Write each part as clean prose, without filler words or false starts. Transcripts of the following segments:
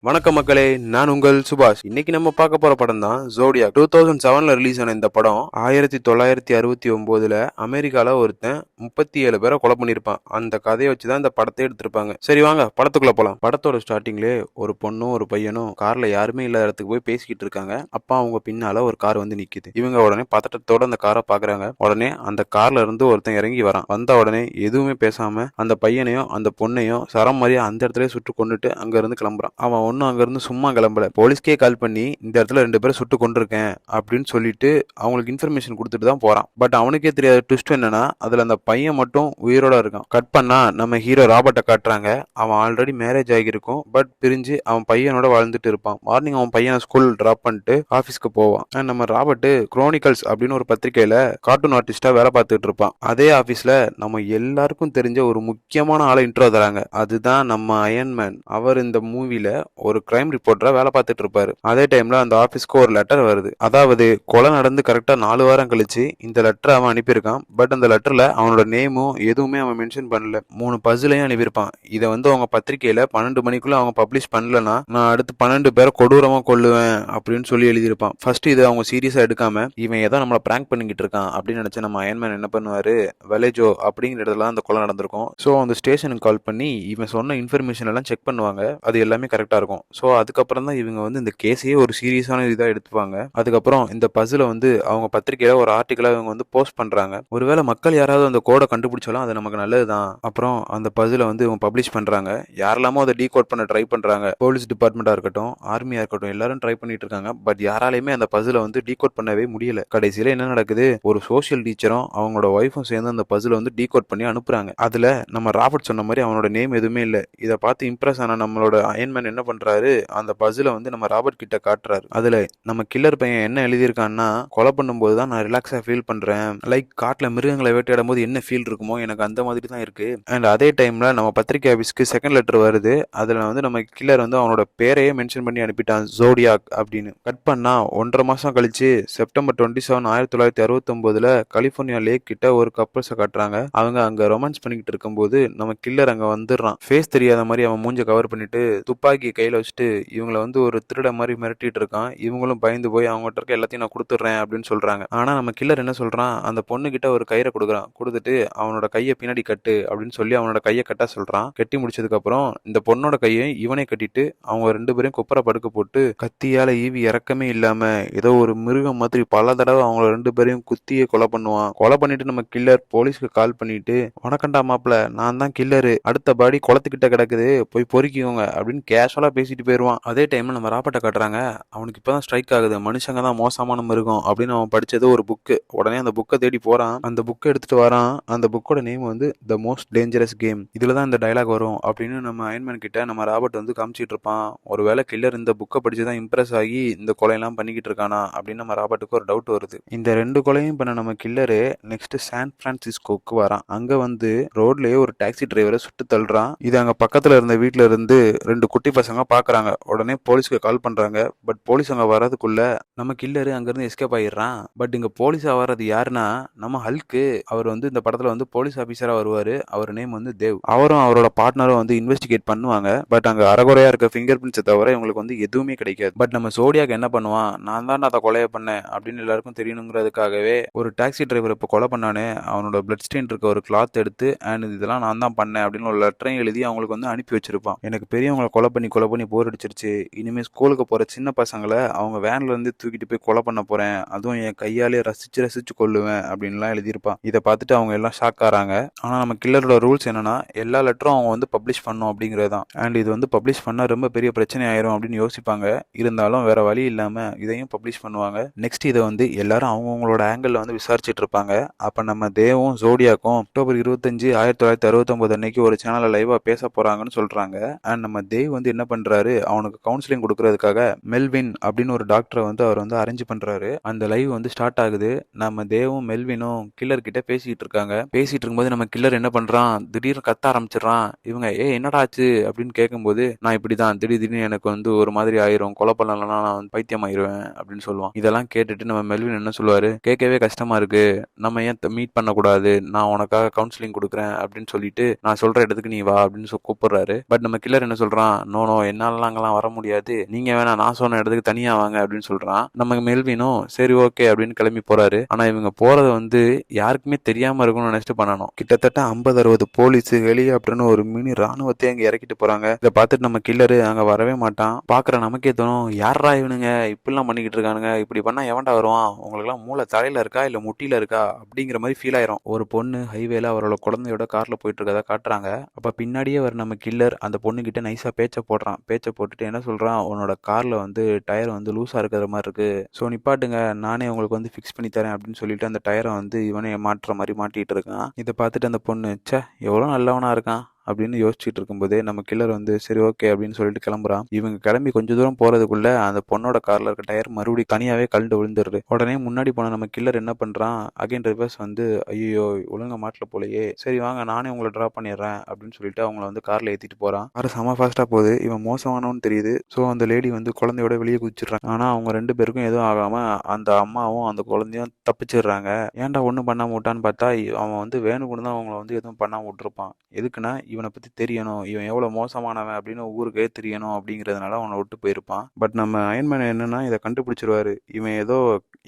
வணக்கம் மக்களே, நான் உங்கள் சுபாஷ். இன்னைக்கு நம்ம பார்க்க போற படம் தான் ஜோடியாக். 2007ல ரிலீஸ் ஆன இந்த படம் 1969ல அமெரிக்கால ஒருத்தன் 37 பேரை கொலை பண்ணிருப்பான். அந்த கதையை வச்சுதான் இந்த படத்தை எடுத்திருப்பாங்க. சரி வாங்க படத்துக்குள்ள போலாம். படத்தோட ஸ்டார்டிங்லே ஒரு பொண்ணும் ஒரு பையனும் கார்ல யாருமே இல்லாத இடத்துக்கு போய் பேசிக்கிட்டு இருக்காங்க. அப்பா அவங்க பின்னால ஒரு கார் வந்து நிக்குது. இவங்க உடனே பதட்டத்தோட அந்த காரை பாக்குறாங்க. உடனே அந்த கார்ல இருந்து ஒருத்தன் இறங்கி வரான். வந்த உடனே எதுவுமே பேசாம அந்த பையனையும் அந்த பொண்ணையும் சரம் மாதிரி அந்த இடத்துல சுட்டு கொண்டுட்டு அங்க இருந்து கிளம்புறான். அவன் ஒன்னும் அங்க இருந்து சும்மா கிளம்பல. போலீஸ்க்கே கால் பண்ணி இந்த இடத்துல 2 பேரை சுட்டு கொண்டிருக்கேன் அப்படின்னு சொல்லிட்டு அவங்களுக்கு இன்ஃபர்மேஷன் கொடுத்துட்டு தான் போறான். பட் அவனுக்கே தெரியாத ட்விஸ்ட் என்னன்னா, அதுல அந்த பையன் மட்டும் உயிரோட இருக்கான். கட் பண்ணா நம்ம ஹீரோ ராபர்ட்டை காட்டுறாங்க. அவன் ஆல்ரெடி மேரேஜ் ஆகியிருக்கும். பட் பிரிஞ்சு அவன் பையனோட வாழ்ந்துட்டு இருப்பான். மார்னிங் அவன் பையனை ஸ்கூல் டிராப் பண்ணிட்டு ஆபீஸ்க்கு போவான். நம்ம ராபர்ட் குரோனிக்கல்ஸ் அப்படின்னு ஒரு பத்திரிகையில கார்ட்டூன் ஆர்டிஸ்டா வேலை பார்த்துட்டு இருப்பான். அதே ஆபீஸ்ல நம்ம எல்லாருக்கும் தெரிஞ்ச ஒரு முக்கியமான ஆளை இன்ட்ரோ தராங்க. அதுதான் நம்ம அயன்மேன். அவர் இந்த மூவில ஒரு கிரைம் ரிப்போர்ட்டரா வேலை பார்த்துட்டு இருப்பாரு. அதே டைம்ல அந்த ஆபீஸ்க்கு ஒரு லெட்டர் வருது. அதாவது கொலை நடந்து கரெக்டா 4 வாரம் கழிச்சு இந்த லெட்டர் அவன் அனுப்பியிருக்கான். பட் அந்த லெட்டர்ல அவனோட நேமும் எதுவுமே அவன் மென்ஷன் பண்ணல. 3 பசிலையும் அனுப்பியிருப்பான். இதை வந்து அவங்க பத்திரிகையில 12 மணிக்குள்ள அவங்க பப்ளிஷ் பண்ணலன்னா நான் அடுத்து 12 பேரை கொடூரமா கொல்லுவேன் அப்படின்னு சொல்லி எழுதியிருப்பான். ஃபர்ஸ்ட் இதை அவங்க சீரியஸா எடுக்காம இவன் ஏதோ நம்மளை பிராங்க் பண்ணிக்கிட்டு இருக்கான் அப்படின்னு நினைச்சு நம்ம அயன்மேன் என்ன பண்ணுவாரு, வெலேஜோ அப்படிங்கிற இடத்துல அந்த கொலை நடந்திருக்கும். ஸோ அந்த ஸ்டேஷனுக்கு கால் பண்ணி இவன் சொன்ன இன்ஃபர்மேஷன் எல்லாம் செக் பண்ணுவாங்க. அது எல்லாமே கரெக்டா இருக்கும். ஸோ அதுக்கப்புறம் தான் இவங்க வந்து இந்த கேஸையே ஒரு சீரியஸான இதாக எடுத்துப்பாங்க. அதுக்கப்புறம் இந்த பசில வந்து அவங்க பத்திரிகையில ஒரு ஆர்டிக்கலா இவங்க வந்து போஸ்ட் பண்றாங்க. ஒருவேளை மக்கள் யாராவது அந்த கோடை கண்டுபிடிச்சாலும் அது நமக்கு நல்லதுதான். அப்புறம் அந்த பசில வந்து இவங்க பப்ளிஷ் பண்றாங்க. யாரெல்லாமோ அதை டீகோட் பண்ண ட்ரை பண்றாங்க. போலீஸ் டிபார்ட்மெண்டா இருக்கட்டும், ஆர்மியா இருக்கட்டும், எல்லாரும் ட்ரை பண்ணிட்டு இருக்காங்க. பட் யாராலையுமே அந்த பசில வந்து டீகோட் பண்ணவே முடியல. கடைசியில என்ன நடக்குது, ஒரு சோசியல் டீச்சரும் அவங்களோட ஒய்ஃபும் சேர்ந்து அந்த பசில வந்து டீகோட் பண்ணி அனுப்புறாங்க. அதுல நம்ம ராபர்ட் சொன்ன மாதிரி அவனோட நேம் எதுவுமே இல்லை. இதை பார்த்து இம்ப்ரெஸ் ஆன நம்மளோட அயன்மேன் என்ன பண்றாரு, அந்த பசில வந்து நம்ம ராபர்ட் கிட்ட காட்டுறாரு. அதுல நம்ம கில்லர் பையன் என்ன எழுதியிருக்கான்னா, கொலை பண்ணும்போது தான் நான் ரிலாக்ஸா ஃபீல் பண்றேன். லைக் காட்டுல மிருகங்களை வேட்டையாடும் போது என்ன ஃபீல் இருக்குமோ எனக்கு அந்த மாதிரி தான் இருக்கு. அண்ட் அதே டைம்ல நம்ம பத்திரிகை ஆபீஸ்க்கு செகண்ட் லெட்டர் வருது. அதுல வந்து நம்ம கில்லர் வந்து அவனோட பேரையே மென்ஷன் பண்ணி அனுப்பிட்டான், ஜோடியாக் அப்படின்னு. கட் பண்ணா 1.5 மாசம் கழிச்சு செப்டம்பர் 27, 1969ல கலிபோர்னியா லேக் கிட்ட ஒரு கப்பல்ஸை காட்டுறாங்க. அவங்க அங்க ரொமான்ஸ் பண்ணிக்கிட்டு இருக்கும்போது நம்ம கில்லர் அங்க வந்துடுறான். ஃபேஸ் தெரியாத மாதிரி அவன் மூஞ்ச கவர் பண்ணிட்டு துப்பாக்கி கையில வச்சுட்டு இவங்களை வந்து ஒரு திருட மாதிரி மிரட்டிட்டு இருக்கான். இவங்களும் பயந்து போய் அவங்ககிட்ட இருக்க எல்லாத்தையும் நான் கொடுத்துட்றேன் அப்படின்னு சொல்றாங்க. ஆனா நம்ம கில்லர் என்ன சொல்றான், அந்த பொண்ணு கிட்ட ஒரு கயிறை கொடுக்குறான். கொடுத்துட்டு அவனோட கையை பின்னாடி கட்டு அப்படின்னு சொல்லி அவனோட கையை கட்ட சொல்றான். கட்டி முடிச்சதுக்கு அப்புறம் இந்த பொண்ணோட கையை இவனை கட்டிட்டு அவங்க 2 பேரையும் குப்புற படுக்க போட்டு கத்தியால ஈவி இறக்கமே இல்லாம ஏதோ ஒரு மிருகம் மாதிரி பல தடவை அவங்க 2 பேரையும் குத்தியே கொலை பண்ணுவான். கொலை பண்ணிட்டு நம்ம கில்லர் போலீஸ்க்கு கால் பண்ணிட்டு, வணக்கண்டா மாப்பிள்ள, நான் தான் கில்லரு, அடுத்த பாடி குளத்துக்கிட்ட கிடக்குது, போய் பொறுக்கிக்கோங்க அப்படின்னு கேஷுவலா பேசிட்டு போயிருவான். அதே டைம்ல நம்ம ராபர்ட்டை காட்டுறாங்க. அவனுக்கு இப்பதான் ஸ்ட்ரைக் ஆகுது, மனுஷங்க தான் மோசமான மிருகம் அப்படின்னு அவன் படிச்சது ஒரு புக்கு. உடனே அந்த புக்கை தேடி போறான். அந்த புக்கை எடுத்துட்டு வரான். அந்த புக்கோட நேம் வந்து த மோஸ்ட் டேஞ்சரஸ் கேம். இதுலதான் இந்த டைலாக் வரும் அப்படின்னு நம்ம அயன்மேன் கிட்ட நம்ம ராபர்ட் வந்து காமிச்சிட்டு இருப்பான். ஒருவேளை கில்லர் இந்த புக்கை படிச்சுதான் இம்ப்ரெஸ் ஆகி இந்த கொலையெல்லாம் பண்ணிக்கிட்டு இருக்கானா அப்படின்னு நம்ம ராபர்ட்டுக்கு ஒரு டவுட் வருது. இந்த 2 கொலையும் பண்ண நம்ம கில்லரு நெக்ஸ்ட் சான் பிரான்சிஸ்கோக்கு வரான். அங்க வந்து ரோட்லயே ஒரு டாக்ஸி டிரைவரை சுட்டு தள்ளுறான். இது அங்க பக்கத்துல இருந்த வீட்டுல இருந்து 2 குட்டி பசங்க பாக்குறாங்க. உடனே போலீஸ்க்கு கால் பண்றாங்க. பட் போலீஸ் அங்க வர்றதுக்குள்ள நம்ம கில்லரு அங்க இருந்து எஸ்கேப் ஆயிடுறான். பட் இங்க போலீஸா வர்றது யாருன்னா நம்ம ஹல்க்கு. அவர் வந்து இந்த படத்துல வந்து போலீஸ் ஆபீசரா வருவாரு. அவர் நேம் வந்து தேவ். அவரும் அவரோட பார்ட்னரும் வந்து இன்வெஸ்டிகேட் பண்ணுவாங்க. பட் அங்க அறகுறையா இருக்க ஃபிங்கர் பிரிண்ட்ஸை தவிர இவங்களுக்கு வந்து எதுவுமே கிடைக்காது. பட் நம்ம ஜோடியாக் என்ன பண்ணுவான், நான் தான் அதை கொலையை பண்ணேன் அப்படின்னு எல்லாருக்கும் தெரியணுங்கிறதுக்காகவே ஒரு டாக்ஸி டிரைவர் இப்போ கொலை பண்ணானே அவனோட பிளட் ஸ்டெயின் இருக்க ஒரு கிளாத் எடுத்து அண்ட் இதெல்லாம் நான் தான் பண்ணேன் அப்படின்னு ஒரு லெட்டரையும் எழுதி அவங்களுக்கு வந்து அனுப்பி வச்சிருப்பான். எனக்கு பெரியவங்களை கொலை பண்ணி போர் அடிச்சிருச்சு. இனிமே ஸ்கூலுக்கு போற சின்ன பசங்களை அவங்க வேன்ல இருந்து தூக்கிட்டு போய் கொலை பண்ண போறேன். அதுவும் என் கையாலே ரசிச்சு ரசிச்சு கொள்ளுவேன் அப்படின்லாம் எழுதியிருப்பான். இதை பார்த்துட்டு அவங்க எல்லாம் ஷாக் ஆறாங்க. ஆனா நம்ம கில்லரோட ரூல்ஸ் என்னன்னா, எல்லா லெட்டரும் அவங்க வந்து பப்ளிஷ் பண்ணும் அப்படிங்கிறது தான். அண்ட் இது வந்து பப்ளிஷ் பண்ணா ரொம்ப பெரிய பிரச்சனை ஆயிரும் அப்படின்னு யோசிப்பாங்க. இருந்தாலும் வேற வழி இல்லாம இதையும் பப்ளிஷ் பண்ணுவாங்க. நெக்ஸ்ட் இதை வந்து எல்லாரும் அவங்கவுங்களோட ஆங்கிள் வந்து விசாரிச்சுட்டு இருப்பாங்க. அப்ப நம்ம தேவும் ஜோடியாக்கும் அக்டோபர் 25, 1969 அன்னைக்கு ஒரு சேனல்ல லைவா பேச போறாங்கன்னு சொல்றாங்க. அண்ட் நம்ம தேவ் வந்து என்ன பண்றாரு, அவனுக்கு கவுன்சிலிங் கொடுக்கறதுக்காக மெல்வின் அப்படின்னு ஒரு டாக்டரை வந்து அவர் வந்து அரேஞ்ச் பண்றாரு. அந்த லைவ் வந்து ஸ்டார்ட் ஆகுது. நம்ம தேவும் மெல்வினும் கில்லர் கிட்ட பேசிட்டு இருக்காங்க. பேசிட்டு இருக்கும்போது நம்ம கில்லர் என்ன பண்றான், திடீர்னு கத்த ஆரம்பிச்சிடறான். இவங்க என்னடா ஆச்சு அப்படின்னு கேட்கும்போது, நான் இப்படிதான் திடீர்னு எனக்கு வந்து ஒரு மாதிரி ஆயிரும், கொலை பண்ணலன்னா நான் வந்து பைத்தியம் ஆயிருவேன் அப்படின்னு சொல்லுவான். இதெல்லாம் கேட்டுட்டு நம்ம மெல்வின் என்ன சொல்லுவாரு, கேட்கவே கஷ்டமா இருக்கு, நம்ம ஏன் மீட் பண்ணக்கூடாது, நான் உனக்காக கவுன்சிலிங் கொடுக்குறேன் அப்படின்னு சொல்லிட்டு நான் சொல்ற இடத்துக்கு நீ வா அப்படின்னு கூப்பிடுறாரு. பட் நம்ம கில்லர் என்ன சொல்றான், நோ என்னாலலாம் அங்கெல்லாம் வர முடியாது, நீங்க வேணா நான் சொன்ன இடத்துக்கு தனியா வாங்க அப்படின்னு சொல்றான். நம்ம மெல்வினும் சரி ஓகே அப்படின்னு கிளம்பி போறாரு. ஆனா இவங்க போறது வந்து யாருக்குமே தெரியாம இருக்கும்னு நினைச்சிட்டு பண்ணணும். கிட்டத்தட்ட 50-60 போலீஸ் ஹெலிகாப்டர்னு ஒரு மினி ராணுவத்தை அங்க இறக்கிட்டு போறாங்க. இதை பார்த்துட்டு நம்ம கில்லரு அங்க வரவே மாட்டான். பாக்குற நமக்கே தோணும், யாரா இவனுங்க இப்படிலாம் பண்ணிக்கிட்டு இருக்கானுங்க, இப்படி பண்ணா எவன்டா வருவான், உங்களுக்கு எல்லாம் மூளை தலையில இருக்கா இல்ல முட்டியில இருக்கா அப்படிங்கிற மாதிரி ஃபீல் ஆயிரும். ஒரு பொண்ணு ஹைவேல அவரோட குழந்தையோட கார்ல போயிட்டு இருக்கதா காட்டுறாங்க. அப்ப பின்னாடியே வர நம்ம கில்லர் அந்த பொண்ணு கிட்ட நைஸா பேச்ச போடுறான். பேச்ச போட்டுட்டு என்ன சொல்றான், உன்னோட கார்ல வந்து டயர் வந்து லூஸா இருக்கிற மாதிரி இருக்கு, ஸோ நிப்பாட்டுங்க, நானே உங்களுக்கு வந்து ஃபிக்ஸ் பண்ணி தரேன் அப்படின்னு சொல்லிட்டு அந்த டயரை வந்து இவனே மாட்டுற மாதிரி மாட்டிட்டு இருக்கான். இதை பார்த்துட்டு அந்த பொண்ணு, ச்சே எவ்வளோ நல்லவனா இருக்கான் அப்படின்னு யோசிச்சுட்டு இருக்கும்போதே நம்ம கில்லர் வந்து சரி ஓகே அப்படின்னு சொல்லிட்டு கிளம்புறான். இவங்க கிளம்பி கொஞ்ச தூரம் போறதுக்குள்ள அந்த பொண்ணோட கார்ல இருக்க டயர் மறுபடியும் தனியாவே கழண்டு விழுந்துருது. உடனே முன்னாடி போன நம்ம கில்லர் என்ன பண்றான், அகைன் ரிவர்ஸ் வந்து ஐயோ ஒழுங்கா மாட்டல போலயே, சரி வாங்க நானே உங்களை டிராப் பண்ணிடுறேன் அப்படின்னு சொல்லிட்டு அவங்கள வந்து கார்ல ஏத்திட்டு போறான். கார் செம ஃபாஸ்டா போகுது. இவன் மோசமானவன்னு தெரியுது. ஸோ அந்த லேடி வந்து குழந்தையோட வெளியே குதிச்சிடுறாங்க. ஆனா அவங்க 2 பேருக்கும் எதுவும் ஆகாம அந்த அம்மாவும் அந்த குழந்தையும் தப்பிச்சிடுறாங்க. ஏன்டா ஒன்றும் பண்ணாம விட்டான்னு பார்த்தா அவன் வந்து வேணும்னு தான் அவங்கள வந்து எதுவும் பண்ணாம விட்டுருப்பான். எதுக்குன்னா இவனை பத்தி தெரியணும், இவன் எவ்வளவு மோசமானவன் அப்படின்னு ஊருக்கே தெரியணும் அப்படிங்கிறதுனால அவனை விட்டு போயிருப்பான். பட் நம்ம அயன்மேன் என்னன்னா இதை கண்டுபிடிச்சிருவாரு, இவன் ஏதோ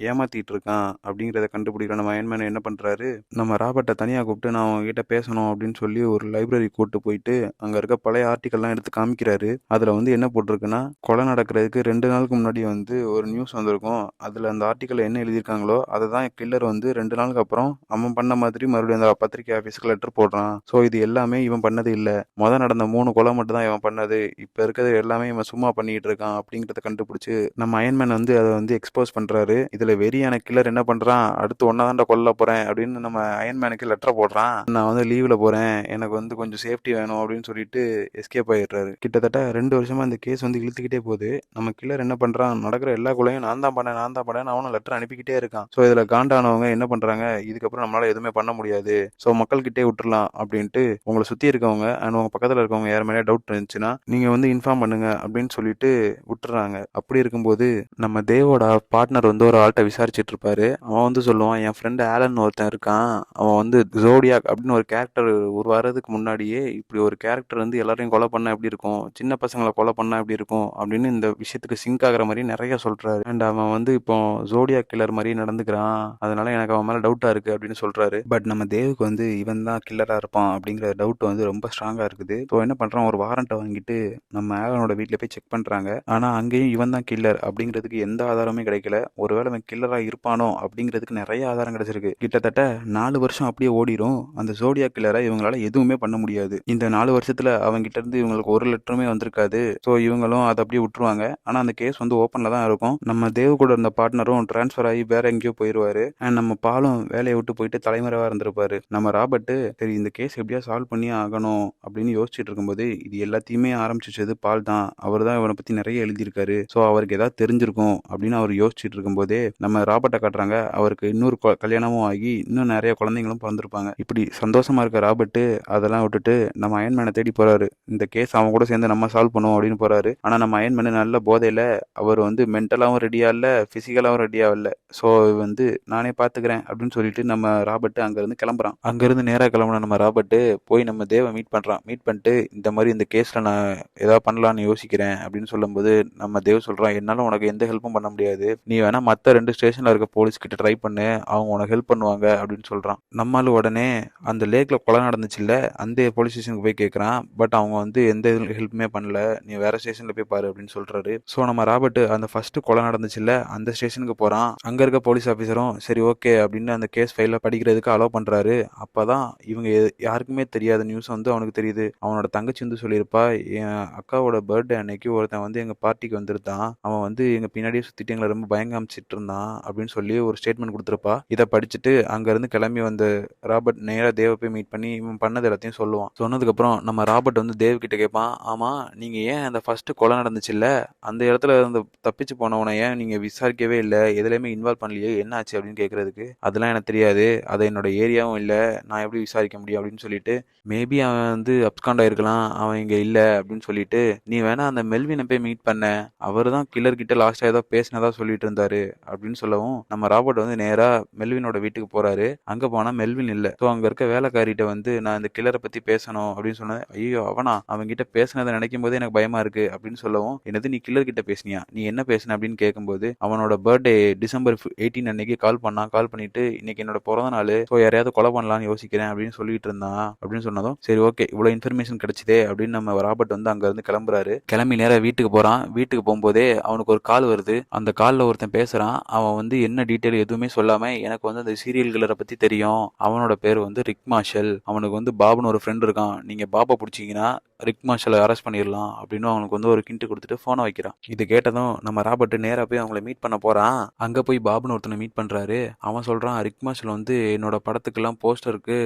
ஏமாத்திட்டு இருக்கான் அப்படிங்கிறத கண்டுபிடிக்கிற நம்ம அயன்மேன் என்ன பண்றாரு, நம்ம ராபர்ட்டை தனியா கூப்பிட்டு நான் அவங்க கிட்ட பேசணும் அப்படின்னு சொல்லி ஒரு லைப்ரரி கூட்டு போயிட்டு அங்க இருக்க பழைய ஆர்டிக்கல்லாம் எடுத்து காமிக்கிறாரு. அதுல வந்து என்ன போட்டிருக்குன்னா, கொலை நடக்கிறதுக்கு 2 நாளுக்கு முன்னாடி வந்து ஒரு நியூஸ் வந்திருக்கும். அதுல அந்த ஆர்டிக்கல் என்ன எழுதியிருக்காங்களோ அதை தான் கில்லர் வந்து 2 நாளுக்கு அப்புறம் அவன் பண்ண மாதிரி மறுபடியும் அந்த பத்திரிகை ஆஃபீஸ்க்கு லெட்டர் போடுறான். ஸோ இது எல்லாமே இவன் பண்ணது இல்ல, நடந்த 3 கொலை மட்டும் தான் இவன் பண்ணது, இப்ப இருக்கிறது எல்லாமே இவன் சும்மா பண்ணிட்டு இருக்கான் அப்படிங்கறத கண்டுபிடிச்சு நம்ம அயன்மேன் வந்து அதை வந்து எக்ஸ்போஸ் பண்றாரு. இதுல வெறியான கில்லர் என்ன பண்றான், அடுத்து ஒன்னதாண்ட கொல்ல போறேன் அப்படின்னு நம்ம அயன்மேனுக்கு லெட்டர் போடுறான். நான் வந்து லீவ்ல போறேன், எனக்கு வந்து கொஞ்சம் சேஃப்டி வேணும் அப்படின்னு சொல்லிட்டு எஸ்கேப் ஆயிடுறாரு. கிட்டத்தட்ட 2 வருஷமா இந்த கேஸ் வந்து இழுத்துக்கிட்டே போகுது. நம்ம கில்லர் என்ன பண்றான், நடக்கிற எல்லா கொலையும் நான் தான் பண்ணேன் அவனும் லெட்டர் அனுப்பிக்கிட்டே இருக்கான். ஸோ இதுல காண்டானவங்க என்ன பண்றாங்க, இதுக்கப்புறம் நம்மளால எதுவுமே பண்ண முடியாது, ஸோ மக்கள் கிட்டே விட்டுறலாம் அப்படின்ட்டு உங்களை சுத்தி இருக்கவங்க அண்ட் உங்க பக்கத்துல இருக்கவங்க யார் மேலே டவுட் இருந்துச்சுன்னா நீங்க வந்து இன்ஃபார்ம் பண்ணுங்க அப்படின்னு சொல்லிட்டு விட்டுறாங்க. அப்படி இருக்கும்போது நம்ம தேவோட பார்ட்னர் வந்து ஒரு ஆள்கிட்ட விசாரிச்சுட்டு இருப்பாரு. அவன் வந்து சொல்லுவான், என் ஃப்ரெண்டு ஆலன் ஒருத்தன் இருக்கான், அவன் வந்து ஜோடியாக் அப்படின்னு ஒரு கேரக்டர் வரதுக்கு முன்னாடியே இப்படி ஒரு கேரக்டர் வந்து எல்லாரையும் கொலை பண்ண எப்படி இருக்கும், சின்ன பசங்களை கொலை பண்ண எப்படி இருக்கும் அப்படின்னு இந்த விஷயத்துக்கு சிங்க் ஆகுற மாதிரி நிறைய சொல்றாரு. அண்ட் அவன் வந்து இப்போ ஜோடியாக் கில்லர் மாதிரி நடந்துக்கிறான், அதனால எனக்கு அவன் மேல டவுட்டா இருக்கு அப்படின்னு சொல்றாரு. பட் நம்ம தேவுக்கு வந்து இவன் தான் கில்லரா இருப்பான் அப்படிங்கிற டவுட் வந்து ரொம்ப ஸ்ட்ராங்கா இருக்குது. ஸோ என்ன பண்றான், ஒரு வாரண்ட்டை வாங்கிட்டு நம்ம ஆலனோட வீட்டில் போய் செக் பண்றாங்க. ஆனா அங்கேயும் இவன் தான் கில்லர் அப்படிங்கிறதுக்கு எந்த ஆதாரமே கிடைக்கல. ஒருவேளை அவன் கில்லரா இருப்பானோ அப்படிங்கிறதுக்கு நிறைய ஆதாரம் கிடைச்சிருக்கு. கிட்டத்தட்ட 4 வருஷம் அப்படியே ஓடிரும். அந்த ஜோடியா கில்லரை இவங்களால எதுவுமே பண்ண முடியாது. இந்த 4 வருஷத்துல அவங்க கிட்ட இருந்து இவங்களுக்கு ஒரு லெட்டருமே வந்திருக்காது. ஸோ இவங்களும் அதை அப்படியே விட்டுருவாங்க. ஆனா அந்த கேஸ் வந்து ஓப்பன்ல தான் இருக்கும். நம்ம தேவ் கூட இருந்த பார்ட்னரும் டிரான்ஸ்ஃபர் ஆகி வேற எங்கேயோ போயிருவாரு. அண்ட் நம்ம பாலும் வேலையை விட்டு போயிட்டு தலைமறைவா இருந்திருப்பாரு. நம்ம ராபர்ட் சரி இந்த கேஸ் எப்படியா சால்வ் பண்ணி ஆகணும் அப்படின்னு யோசிச்சுட்டு இருக்கும்போது இது எல்லாத்தையுமே ஆரம்பிச்சது பால் தான். அவர் தான் இவனை பத்தி நிறைய எழுதியிருக்காரு. ஸோ அவருக்கு ஏதாவது தெரிஞ்சிருக்கும் அப்படின்னு அவர் யோசிச்சுட்டு இருக்கும்போதே நம்ம ராபர்ட்டை காட்டுறாங்க. அவருக்கு இன்னொரு கல்யாணமும் ஆகி இன்னும் நிறைய குழந்தைங்களும் பிறந்திருப்பாங்க. இப்படி சந்தோஷமா இருக்க ராபர்ட் அதெல்லாம் விட்டுட்டு நம்ம அயன்மேனை தேடி போறாரு. இந்த கேஸ் அவன் கூட சேர்ந்து நம்ம சால்வ் பண்ணுவோம் அப்படின்னு போறாரு. ஆனா நம்ம அயன்மேன் நல்ல போதையில, அவர் வந்து மென்டலாவும் ரெடியா இல்ல, பிசிக்கலாவும் ரெடியா இல்ல. ஸோ வந்து நானே பாத்துக்கிறேன் அப்படின்னு சொல்லிட்டு நம்ம ராபர்ட் அங்கிருந்து கிளம்புறான். அங்கிருந்து நேரா கிளம்புன நம்ம ராபர்ட் போய் நம்ம தேவை மீட் பண்றான். மீட் பண்ணிட்டு இந்த மாதிரி இந்த கேஸ்ல நான் ஏதாவது பண்ணலாம்னு யோசிக்கிறேன் அப்படின்னு சொல்லும்போது நம்ம தேவ் சொல்றான், என்னால உனக்கு எந்த ஹெல்ப்பும் பண்ண முடியாது, நீ வேணா மத்த 2 ஸ்டேஷன்ல இருக்க போலீஸ் கிட்ட ட்ரை பண்ணு, அவங்க உனக்கு ஹெல்ப் பண்ணுவாங்க அப்படின்னு சொல்றான். நம்மால உடனே அந்த லேக்ல கொலை நடந்துச்சுல்ல அந்த போலீஸ் ஸ்டேஷனுக்கு போய் கேட்கறான். பட் அவங்க வந்து எந்த ஹெல்ப்புமே பண்ணல, நீ வேற ஸ்டேஷன்ல போய் பாரு அப்படின்னு சொல்றாரு. ஸோ நம்ம ராபர்ட் அந்த ஃபர்ஸ்ட் கொலை நடந்துச்சுல்ல அந்த ஸ்டேஷனுக்கு போறான். அங்க இருக்க போலீஸ் ஆஃபீஸரும் சரி ஓகே அப்படின்னு அந்த கேஸ் ஃபைல படிக்கிறதுக்கு அலோவ் பண்றாரு. அப்பதான் இவங்க யாருக்குமே தெரியாத நியூஸ் வந்து அவனுக்கு தெரியுது. அவனோட தங்கச்சி வந்து சொல்லியிருப்பா, என் அக்காவோட பர்த்டே அன்னைக்கு ஒருத்தன் வந்து எங்க பார்ட்டிக்கு வந்திருந்தான், அவன் வந்து எங்க பின்னாடியே சுத்திட்டு எங்களை ரொம்ப பயங்காமிச்சிட்டு இருந்தான் அப்படின்னு சொல்லி ஒரு ஸ்டேட்மெண்ட் கொடுத்துருப்பா. இதை படிச்சுட்டு அங்க இருந்து கிளம்பி வந்த ராபர்ட் நேரா தேவ போய் மீட் பண்ணி இவன் பண்ணது எல்லாத்தையும் சொல்லுவான். சொன்னதுக்கு அப்புறம் நம்ம ராபர்ட் வந்து தேவ் கிட்ட கேட்பான், ஆமா நீங்க ஏன் அந்த ஃபர்ஸ்ட் கொலை நடந்துச்சுல்ல அந்த இடத்துல இருந்து தப்பிச்சு போனவனை ஏன் நீங்க விசாரிக்கவே இல்லை, எதுலையுமே இன்வால்வ் பண்ணலையே, என்ன ஆச்சு அப்படின்னு கேட்கறதுக்கு, அதெல்லாம் எனக்கு தெரியாது, அது என்னோட ஏரியாவும் இல்லை, நான் எப்படி விசாரிக்க முடியும் அப்படின்னு சொல்லிட்டு, மேபி அவன் அவன் வந்து அப்ஸ்காண்ட் ஆயிருக்கலாம், அவன் இங்க இல்ல அப்படின்னு சொல்லிட்டு, நீ வேணா அந்த மெல்வினை போய் மீட் பண்ண, அவரு தான் கில்லர் கிட்ட லாஸ்டா ஏதோ பேசினதா சொல்லிட்டு இருந்தாரு அப்படின்னு சொல்லவும், நம்ம ராபர்ட் வந்து நேரா மெல்வினோட வீட்டுக்கு போறாரு. அங்க போனா மெல்வின் இல்ல. ஸோ அங்க இருக்க வேலைக்காரிட்ட வந்து நான் இந்த கில்லரை பத்தி பேசணும் அப்படின்னு சொன்னேன். ஐயோ அவனா, அவங்க கிட்ட பேசினதை நினைக்கும் போதே எனக்கு பயமா இருக்கு அப்படின்னு சொல்லவும், என்னது நீ கில்லர் கிட்ட பேசினியா, நீ என்ன பேசின அப்படின்னு கேட்கும்போது, அவனோட பர்த்டே டிசம்பர் 18 அன்னைக்கு கால் பண்ணிட்டு இன்னைக்கு என்னோட பிறந்த நாள், ஸோ யாரையாவது கொலை பண்ணலாம்னு யோசிக்கிறேன் அப்படின்னு சொல்லிட்டு இருந்தான் அப்படின்னு சொன்னதும், சரி ஓகே இவ்வளவு இன்ஃபர்மேஷன் கிடைச்சதே அப்படின்னு நம்ம ராபர்ட் வந்து அங்க இருந்து கிளம்புறாரு. கிளம்பி நேரா வீட்டுக்கு போறான். வீட்டுக்கு போகும்போதே அவனுக்கு ஒரு கால் வருது. அந்த கால்ல ஒருத்தன் பேசுறான். அவன் வந்து என்ன டீட்டெயில் எதுவுமே சொல்லாம, எனக்கு வந்து அந்த சீரியல் கில்லரை பத்தி தெரியும், அவனோட பேர் வந்து ரிக் மார்ஷல், அவனுக்கு வந்து பாபுன்னு ஒரு ஃப்ரெண்ட் இருக்கான், நீங்க பாபா பிடிச்சிங்கன்னா ரிக் மார்ஷலை அரெஸ்ட் பண்ணிடலாம் அப்படின்னு அவனுக்கு வந்து ஒரு கிண்ட் கொடுத்துட்டு போனை வைக்கிறான். இது கேட்டதும் நம்ம ராபர்ட் நேரா போய் அவங்கள மீட் பண்ண போறான். அங்க போய் பாபுன்னு ஒருத்தனை மீட் பண்றாரு. அவன் சொல்றான், ரிக் மார்ஷல் வந்து என்னோட படத்துக்கெல்லாம் போஸ்டருக்கு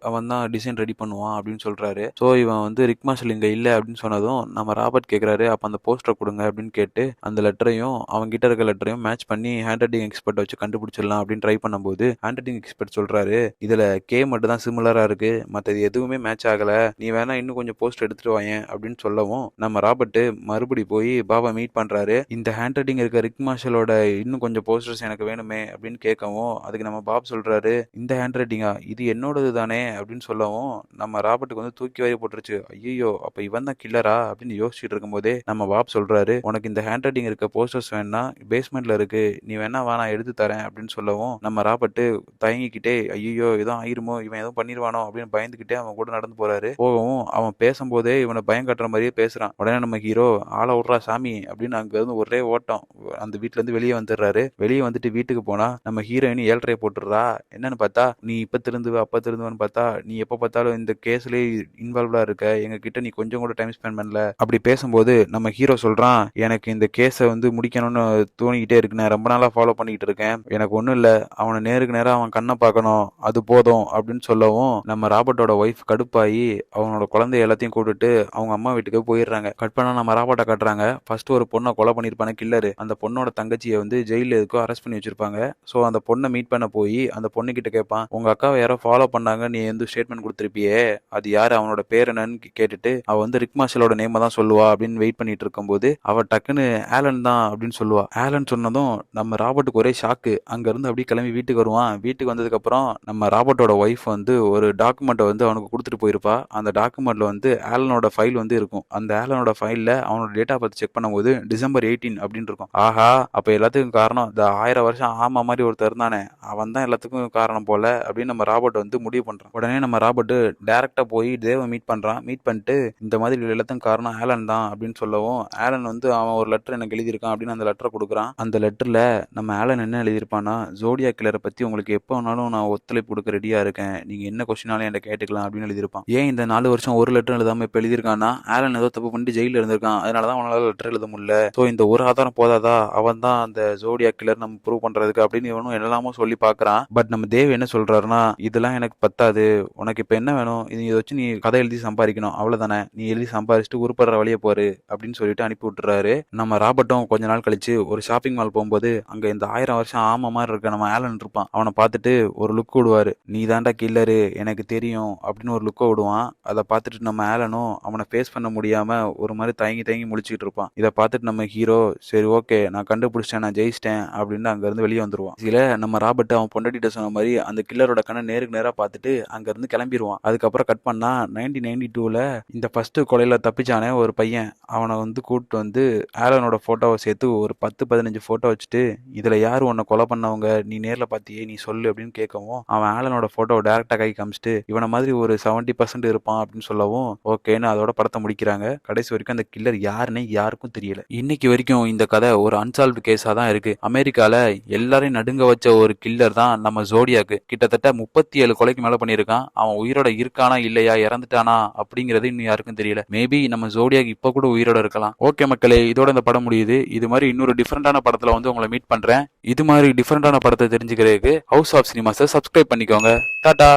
அவன் தான் டிசைன் ரெடி பண்ணுவான் அப்படின்னு சொல்றாரு. ஸோ இவன் வந்து ரிக் மார்ஷல் இங்க இல்ல அப்படின்னு சொன்னதும் நம்ம ராபர்ட் கேட்கிறாரு, அப்ப அந்த போஸ்டரை கொடுங்க அப்படின்னு கேட்டு அந்த லெட்டரையும் அவங்க கிட்ட இருக்க லெட்டரையும் மேட்ச் பண்ணி ஹேண்ட் ரைட்டிங் எக்ஸ்பர்ட் வச்சு கண்டுபிடிச்சிடலாம் அப்படின்னு ட்ரை பண்ணும்போது, ஹேண்ட் ரைட்டிங் எக்ஸ்பர்ட் சொல்றாரு, இதுல கே மட்டும் தான் சிமிலரா இருக்கு, மற்றது எதுவுமே மேட்ச் ஆகல, நீ வேணா இன்னும் கொஞ்சம் போஸ்டர் எடுத்துட்டு வாயேன் அப்படின்னு சொல்லவும், நம்ம ராபர்ட் மறுபடி போய் பாபா மீட் பண்றாரு. இந்த ஹேண்ட் ரைட்டிங் இருக்க ரிக் மார்ஷலோட இன்னும் கொஞ்சம் போஸ்டர்ஸ் எனக்கு வேணுமே அப்படின்னு கேட்கவும், அதுக்கு நம்ம பாப் சொல்றாரு, இந்த ஹேண்ட் ரைட்டிங்கா, இது என்னோடது தானே அப்படின்னு சொல்லவும், நம்ம ராபர்ட்டுக்கு வந்து தூக்கி வாரி போட்டுருச்சு. ஐயோ அப்ப இவன் தான் கில்லரா அப்படின்னு யோசிச்சுட்டு இருக்கும்போதே நம்ம பாப் சொல்றாரு, உனக்கு இந்த ஹேண்ட் ரைட்டிங் இருக்க போஸ்டர்ஸ் வேணா பேஸ்மெண்ட்ல இருக்கு, நீ வேணா நான் எடுத்து தரேன் அப்படின்னு சொல்லவும், நம்ம ராபர்ட் தயங்கிக்கிட்டே ஐயோ எதுவும் ஆயிருமோ, இவன் எதுவும் பண்ணிடுவானோ அப்படின்னு பயந்துகிட்டே அவன் கூட நடந்து போறாரு. போகவும் அவன் பேசும்போதே இவனை பயம் காட்டுற மாதிரியே பேசுறான். உடனே நம்ம ஹீரோ ஆள விட்றா சாமி அப்படின்னு அங்க இருந்து ஒரே ஓட்டம் அந்த வீட்டுல இருந்து வெளியே வந்துடுறாரு. வெளியே வந்துட்டு வீட்டுக்கு போனா நம்ம ஹீரோயின் 7:30 போட்டுடுறா. என்னன்னு பார்த்தா, நீ இப்ப திருந்துவ அப்ப திருந்துவன்னு பார்த்தா, நீ எப்ப பார்த்தாலும் இந்த கேஸ்லயே இன்வால்வ்டா இருக்க, எங்க கிட்ட நீ கொஞ்சம் கூட டைம் ஸ்பெண்ட் பண்ணல அப்படி பேசும்போது நம்ம ஹீரோ சொல்றான், எனக்கு இந்த கேஸை வந்து முடிக்கணும்னு தோணிக்கிட்டே இருக்கு, நான் ரொம்ப நாளா ஃபாலோ பண்ணிக்கிட்டு இருக்கேன், எனக்கு ஒண்ணும் இல்ல, அவனை நேருக்கு நேரம் அவன் கண்ணை பார்க்கணும் அது போதும் அப்படின்னு சொல்லவும், நம்ம ராபர்ட்டோட ஒய்ஃப் கடுப்பாயி அவனோட குழந்தை எல்லாத்தையும் கூப்பிட்டு அவங்க அம்மா வீட்டுக்கு போயிடுறாங்க. கட் பண்ணா நம்ம ராபர்ட்டை காட்டுறாங்க. ஃபர்ஸ்ட் ஒரு பொண்ணை கொலை பண்ணிருப்பான கில்லரு, அந்த பொண்ணோட தங்கச்சியை வந்து ஜெயில எதுக்கோ அரெஸ்ட் பண்ணி வச்சிருப்பாங்க. ஸோ அந்த பொண்ணை மீட் பண்ண போய் அந்த பொண்ணு கிட்ட கேட்பான், உங்க அக்காவை யாரோ ஃபாலோ பண்ணாங்க, நீ எந்த ஸ்டேட்மெண்ட் கொடுத்துருப்பியே, அது யாரு, அவனோட பேர் என்னன்னு கேட்டுட்டு அவ வந்து ரிக் மார்ஷலோட நேம் தான் சொல்லுவா அப்படின்னு வெயிட் பண்ணிட்டு இருக்கும்போது அவ டக்குன்னு ஆலன் தான் அப்படின்னு சொல்லுவா. ஆலன் சொன்னதும் நம்ம ராபர்ட்டுக்கு ஒரே ஷாக்கு. அங்க இருந்து அப்படியே கிளம்பி வீட்டுக்கு வருவான். வீட்டுக்கு வந்ததுக்கு அப்புறம் நம்ம ராபர்ட்டோட ஒய்ஃப் வந்து ஒரு டாக்குமெண்ட்டை வந்து அவனுக்கு கொடுத்துட்டு போயிருப்பா. அந்த டாக்குமெண்ட்ல வந்து ஆலனோட ஃபைல் வந்து இருக்கும். அந்த ஆலனோட ஃபைல்ல அவனோட டேட் ஆஃப் பர்த் செக் பண்ணும்போது டிசம்பர் 18 அப்படின்னு இருக்கும். ஆஹா அப்ப எல்லாத்துக்கும் காரணம் இந்த 1000 வருஷம் ஆமா மாதிரி ஒருத்தர் இருந்தானே, அவன் தான் எல்லாத்துக்கும் காரணம் போல அப்படின்னு நம்ம ராபர்ட் வந்து முடிவு பண்றான். உடனே நம்ம ராபர்ட் டைரக்டா போய் தேவ மீட் பண்றான். மீட் பண்ணிட்டு இந்த மாதிரி எல்லாத்துக்கும் காரணம் ஆலன் தான் அப்படின்னு சொல்லவும், ஆலன் வந்து அவன் ஒரு லெட்டர் எனக்கு எழுதியிருக்கான் அப்படின்னு அந்த லெட்டரை கொடுக்குறான். அந்த லெட்டர்ல நம்ம ஆலன் என்ன எழுதியிருப்பான்னா, ஜோடியா கில்லரை பத்தி உங்களுக்கு எப்போ வேணாலும் நான் ஒத்துழைப்பு கொடுக்க ரெடியா இருக்கேன், நீங்க என்ன கொஸ்டினாலும் என்கிட்ட கேட்டுக்கலாம் அப்படின்னு எழுதியிருப்பான். ஏன் இந்த 4 வருஷம் ஒரு லெட்டர் எழுதாம இப்ப எழுதியிருக்கான்னா, ஆலன் ஏதோ தப்பு பண்ணிட்டு ஜெயில இருந்திருக்கான், அதனாலதான் அவனால லெட்டர் எழுத முடியல, ஸோ இந்த ஒரு ஆதாரம் போதாதா, அவன் தான் அந்த ஜோடியா கில்லர் நம்ம ப்ரூவ் பண்றதுக்கு அப்படின்னு இவனும் எல்லாமோ சொல்லி பாக்குறான். பட் நம்ம தேவ் என்ன சொல்றாருன்னா, இதெல்லாம் எனக்கு பத்தாது, உனக்கு இப்ப என்ன வேணும், இதை வச்சு நீ கதை எழுதி சம்பாதிக்கணும் அவ்வளவுதானே, நீ எழுதி சம்பாதிச்சுட்டு உருப்படுற வழியே போரு அப்படின்னு சொல்லிட்டு அனுப்பி விட்டுறாரு. நம்ம ராபர்ட்டும் கொஞ்ச நாள் கழிச்சு ஒரு ஷாப்பிங் மால் போகும்போது அங்க இந்த 1000 வருஷம் ஆமா மாதிரி இருக்க நம்ம ஆலன் இருப்பான். அவனை பார்த்துட்டு ஒரு லுக் விடுவாரு, நீ தாண்டா கில்லரு எனக்கு தெரியும் அப்படின்னு ஒரு லுக்கை விடுவான். அதை பார்த்துட்டு நம்ம ஆலனும் அவனை ஃபேஸ் பண்ண முடியாம ஒரு மாதிரி தயங்கி தயங்கி முழிச்சுக்கிட்டு இருப்பான். இதை பார்த்துட்டு நம்ம ஹீரோ சரி ஓகே நான் கண்டுபிடிச்சிட்டேன், நான் ஜெயிச்சிட்டேன் அப்படின்னு அங்க இருந்து வெளியே வந்துருவான். இதுல நம்ம ராபர்ட் அவன் பொண்டாட்டிட்ட சொன்ன மாதிரி அந்த கில்லரோட கண்ணை நேருக்கு நேரா பார்த்துட்டு அங்க இருந்து கிளம்பிடுவான். அதுக்கப்புறம் கட் பண்ணா 1992ல இந்த ஃபர்ஸ்ட் கொலையில தப்பிச்சானே ஒரு பையன், அவனை வந்து கூப்பிட்டு வந்து ஆலனோட போட்டோவை சேர்த்து ஒரு 10-15 போட்டோ வச்சுட்டு, இதுல யாரு உன்னை கொலை பண்ணவங்க, நீ நேர்ல பாத்தியே நீ சொல்லு அப்படின்னு கேட்கவும், அவன் ஆலனோட போட்டோவை டைரக்டா கை காமிச்சிட்டு இவனை மாதிரி ஒரு 70% இருப்பான் அப்படின்னு சொல்லவும் ஓகேன்னு அதோட படத்தை முடிக்கிறாங்க. கடைசி வரைக்கும் அந்த கில்லர் யாருன்னு யாருக்கும் தெரியல. இன்னைக்கு வரைக்கும் இந்த கதை ஒரு அன்சால்வ்டு கேஸா தான் இருக்கு. அமெரிக்கால எல்லாரையும் நடுங்க வச்ச ஒரு கில்லர் தான் நம்ம ஜோடியாக்கு. கிட்டத்தட்ட 37 கொலைக்கு மேல பண்ணியிருக்கான். அவன் உயிரோட இருக்கானா இல்லையா, இறந்துட்டானா அப்படிங்கறது இன்னும் யாருக்கும் தெரியல. மேபி நம்ம ஜோடியாக்கு இப்ப கூட உயிரோட இருக்கலாம். ஓகே மக்களே, இதோட இந்த படம் முடியுது. இது மாதிரி இன்னொரு டிஃபரெண்டான படத்துல வந்து உங்களை மீட் பண்றேன். இது மாதிரி டிஃபரெண்டான படத்தை தெரிஞ்சுக்கிறதுக்கு ஹவுஸ் ஆஃப் சினிமாஸை சப்ஸ்கிரைப் பண்ணிக்கோங்க. டாடா.